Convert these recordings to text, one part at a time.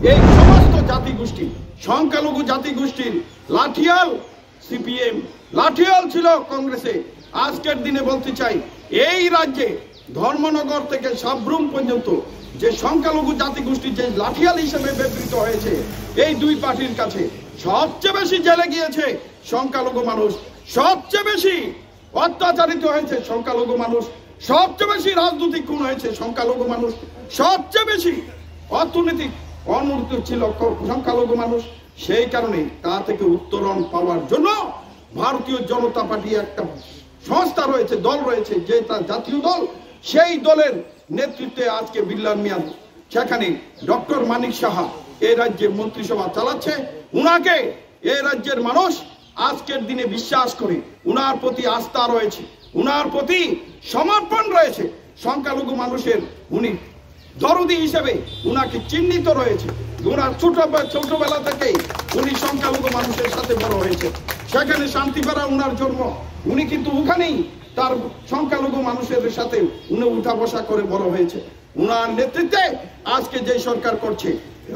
এই সমস্ত জাতিগোষ্ঠী সংখ্যালঘু জাতিগোষ্ঠীর লাঠিয়াল সিপিএম, লাঠিয়াল ছিল কংগ্রেসে। আজকের দিনে বলতে চাই, এই রাজ্যে ধর্মনগর থেকে সাবরুম পর্যন্ত যে সংখ্যালঘু জাতিগোষ্ঠী যে লাঠিয়াল হিসেবে ব্যবহৃত হয়েছে, এই দুই পার্টির কাছে সবচেয়ে বেশি জেলে গিয়েছে সংখ্যালঘু মানুষ, সবচেয়ে বেশি অত্যাচারিত হয়েছে সংখ্যালঘু মানুষ, সবচেয়ে বেশি রাজনৈতিক খুন হয়েছে সংখ্যালঘু মানুষ, সবচেয়ে বেশি অর্থনৈতিক অনুন্নত ছিল সংখ্যালঘু মানুষ। সেই কারণে তা থেকে উত্তরণ পাওয়ার জন্য ভারতীয় জনতা পার্টি একটা সংস্থা রয়েছে, দল রয়েছে, যে তার জাতীয় দল, সেই দলের নেতৃত্বে আজকে বিল্লাল মিয়া, সেখানে ডক্টর মানিক সাহা এই রাজ্যের মন্ত্রিসভা চালাচ্ছে। উনাকে এই রাজ্যের মানুষ আজকের দিনে বিশ্বাস করে, উনার প্রতি আস্থা রয়েছে, উনার প্রতি সমর্পণ রয়েছে। সংখ্যালঘু মানুষের উনি দরদি হিসেবে উনাকে চিহ্নিত রয়েছে। ওনার ছোটবেলা থেকেই উনি সংখ্যালঘু মানুষের সাথে বড় হয়েছে, সেখানে শান্তিপাড়া উনার জন্ম। উনি কিন্তু ওখানেই তার সংখ্যালঘু মানুষের সাথে উনি উঠা বসা করে বড় হয়েছে। উনার নেতৃত্বে আজকে যে সরকার করছে,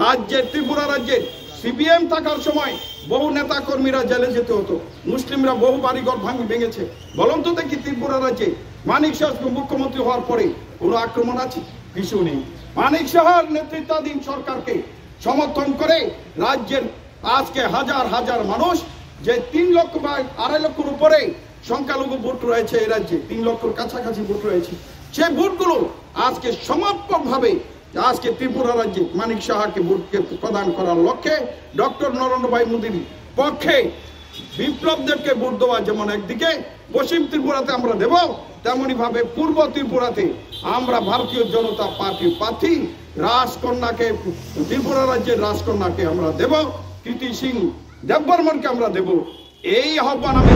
রাজ্যের ত্রিপুরা রাজ্যের সিপিএম থাকার সময় বহু নেতা কর্মীরা জেলে যেতে হতো, মুসলিমরা বহু বাড়িঘর ভেঙেছে। বলুন তো দেখি, ত্রিপুরা রাজ্যে মানিক শাহ মুখ্যমন্ত্রী হওয়ার পরে কোনো আক্রমণ আছে? কিছু নেই। মানিক শাহর নেতৃত্বাধীন সরকারকে সমর্থন করে রাজ্যের আজকে হাজার হাজার মানুষ, যে 3 লক্ষ বা 2.5 লক্ষের উপরে সংখ্যালঘু ভোট রয়েছে এই রাজ্যে, 3 লক্ষের কাছাকাছি ভোট রয়েছে, সেই ভোটগুলো আজকে সমর্পকভাবে আজকে ত্রিপুরা রাজ্যে মানিক সাহাকে ভোটকে প্রদান করার লক্ষ্যে ডক্টর নরেন্দ্র ভাই মোদীর পক্ষে বিপ্লবদেরকে ভোট দেওয়া যেমন একদিকে পশ্চিম ত্রিপুরাতে আমরা দেব, তেমনি ভাবে পূর্ব ত্রিপুরাতে আমরা ভারতীয় জনতা পার্টির প্রার্থী রাজকন্যাকে, ত্রিপুরা রাজ্যের রাজকন্যাকে আমরা দেব, কৃতি সিং দেববর্মনকে আমরা দেব। এই আহ্বান আমি